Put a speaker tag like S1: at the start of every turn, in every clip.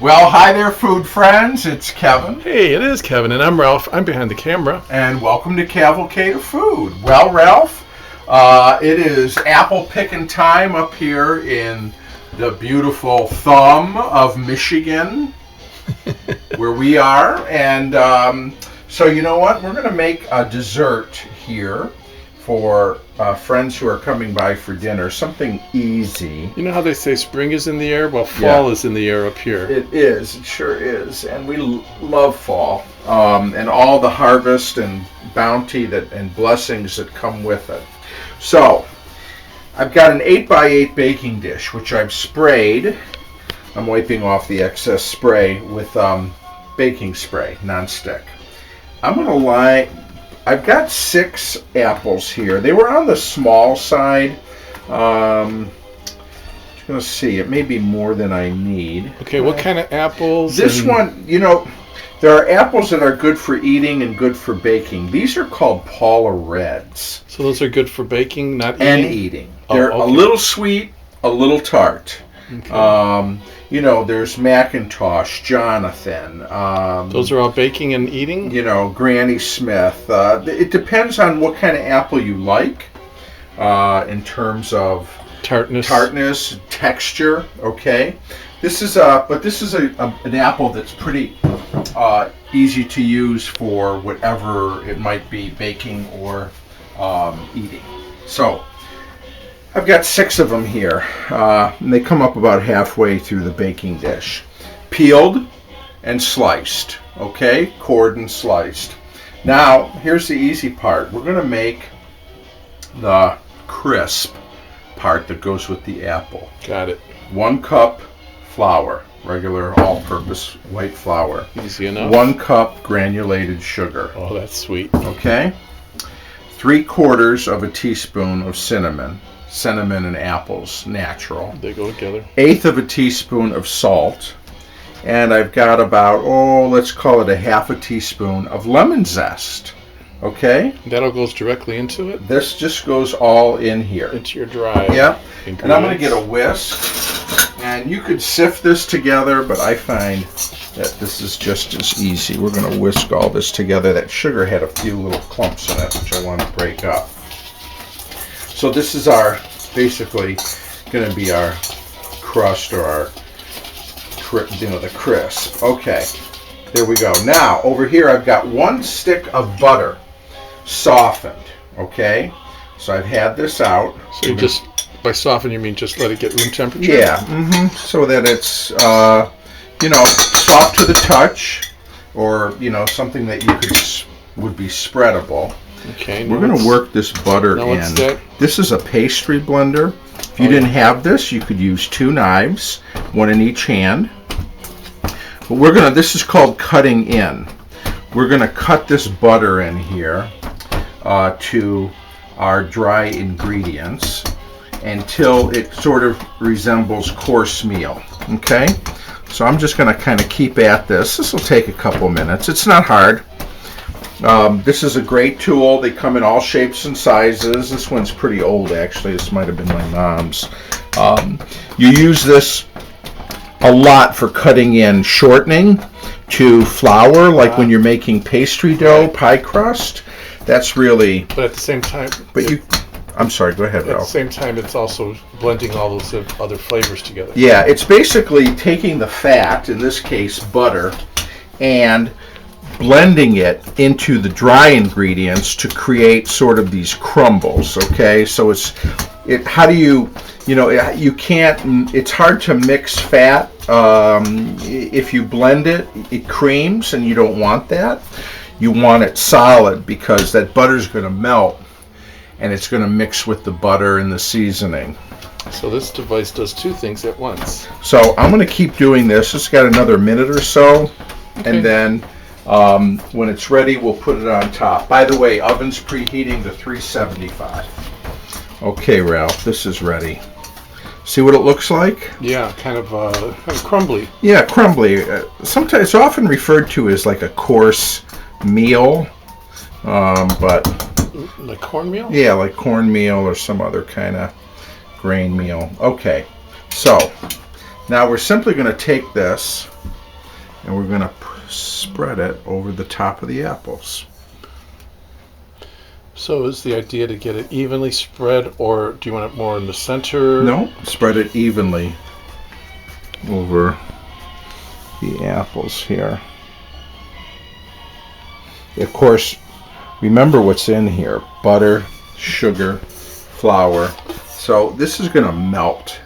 S1: Well, hi there, food friends. It's Kevin.
S2: Hey, it is Kevin, and I'm Ralph. I'm behind the camera.
S1: And welcome to Cavalcade of Food. Well, Ralph, it is apple picking time up here in the beautiful thumb of Michigan, where we are. And so you know what? We're going to make a dessert here for friends who are coming by for dinner. Something easy.
S2: You know how they say spring is in the air? Well, fall is in the air up here.
S1: It is. It sure is. And we love fall and all the harvest and bounty and blessings that come with it. So I've got an 8x8 baking dish, which I've sprayed. I'm wiping off the excess spray with baking spray, nonstick. I'm going to I've got 6 apples here. They were on the small side. Just going to see. It may be more than I need.
S2: Okay, what kind of apples?
S1: This one, you know, there are apples that are good for eating and good for baking. These are called Paula Reds.
S2: So those are good for baking, not eating?
S1: And eating. They're a little sweet, a little tart. Okay. You know, there's Macintosh, Jonathan.
S2: Those are all baking and eating?
S1: You know, Granny Smith. It depends on what kind of apple you like in terms of tartness, texture. Okay, this is an apple that's pretty easy to use for whatever it might be, baking or eating. So I've got 6 of them here, and they come up about halfway through the baking dish. Peeled and sliced, okay? Cored and sliced. Now, here's the easy part. We're going to make the crisp part that goes with the apple.
S2: Got it.
S1: 1 cup flour, regular all-purpose white flour.
S2: Easy enough.
S1: 1 cup granulated sugar.
S2: Oh, that's sweet.
S1: Okay? 3/4 of a teaspoon of cinnamon and apples, natural.
S2: They go together.
S1: 1/8 of a teaspoon of salt. And I've got about, let's call it a 1/2 teaspoon of lemon zest. Okay?
S2: That all goes directly into it?
S1: This just goes all in here.
S2: Into your dry
S1: ingredients. And I'm going to get a whisk. And you could sift this together, but I find that this is just as easy. We're going to whisk all this together. That sugar had a few little clumps in it, which I want to break up. So this is basically going to be our crust or our, the crisp. Okay, there we go. Now, over here I've got 1 stick of butter, softened, okay? So I've had this out.
S2: So you just, by soften you mean just let it get room temperature?
S1: Yeah, so that it's, soft to the touch, or, something that would be spreadable.
S2: Okay.
S1: We're going to work this butter in. This is a pastry blender. If you didn't have this, you could use 2 knives, 1 in each hand. But this is called cutting in. We're going to cut this butter in here to our dry ingredients until it sort of resembles coarse meal. Okay? So I'm just going to kind of keep at this. This will take a couple minutes. It's not hard. This is a great tool. They come in all shapes and sizes. This one's pretty old, actually. This might have been my mom's. You use this a lot for cutting in shortening to flour, like when you're making pastry dough, pie crust. That's really...
S2: But at the same time...
S1: I'm sorry, go ahead, Ralph.
S2: At the same time, it's also blending all those other flavors together.
S1: Yeah, it's basically taking the fat, in this case butter, and blending it into the dry ingredients to create sort of these crumbles, okay? So how do you can't, it's hard to mix fat. If you blend it, it creams, and you don't want that. You want it solid because that butter's going to melt, and it's going to mix with the butter and the seasoning.
S2: So this device does 2 things at once.
S1: So I'm going to keep doing this. It's got another minute or so, and then when it's ready, we'll put it on top. By the way, oven's preheating to 375. Okay, Ralph, this is ready. See what it looks like?
S2: Yeah, kind of crumbly.
S1: Yeah, crumbly. Sometimes it's often referred to as like a coarse meal, but
S2: like cornmeal?
S1: Yeah, like cornmeal or some other kind of grain meal. Okay, so Now we're simply going to take this and we're going to spread it over the top of the apples.
S2: So is the idea to get it evenly spread, or do you want it more in the center?
S1: No, spread it evenly over the apples here. Of course, remember what's in here: butter, sugar, flour. So this is going to melt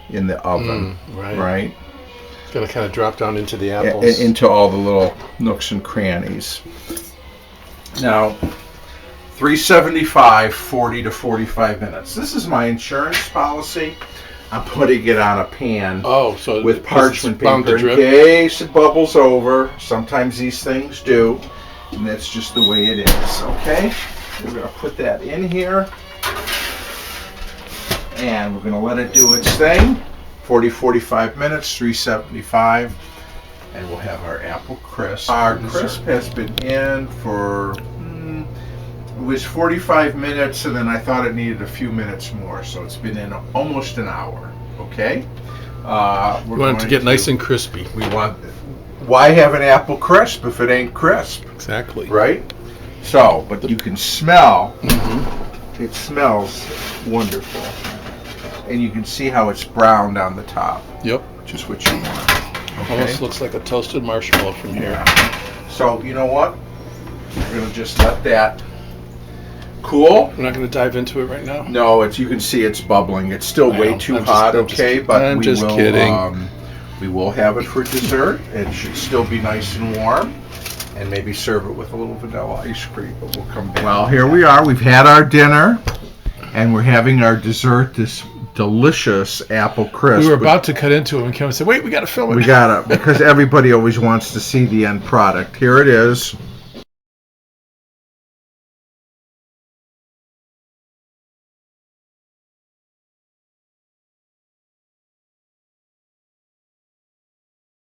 S1: in the oven, right?
S2: It's going to kind of drop down into the apples.
S1: Into all the little nooks and crannies. Now, 375, 40 to 45 minutes. This is my insurance policy. I'm putting it on a pan with parchment paper in case it bubbles over. Sometimes these things do, and that's just the way it is, okay? We're going to put that in here, and we're going to let it do its thing. 40, 45 minutes, 375, and we'll have our apple crisp. Our crisp has been in for, it was 45 minutes, and then I thought it needed a few minutes more, so it's been in almost an hour, okay?
S2: We want it to get nice and crispy.
S1: We want, why have an apple crisp if it ain't crisp?
S2: Exactly.
S1: Right? So, but you can smell, it smells wonderful. And you can see how it's browned on the top.
S2: Yep.
S1: Which is what you want. Okay?
S2: Almost looks like a toasted marshmallow from here.
S1: Yeah. So, you know what? We're going to just let that cool.
S2: We're not going to dive into it right now?
S1: No, you can see it's bubbling. It's still way too hot, okay? But
S2: I'm just kidding.
S1: We will have it for dessert. It should still be nice and warm. And maybe serve it with a little vanilla ice cream, but we'll come back. Well, here we are. We've had our dinner, and we're having our dessert, this delicious apple crisp.
S2: We were about to cut into it and Kevin said, wait, we got to film it.
S1: We got to, because everybody always wants to see the end product. Here it is.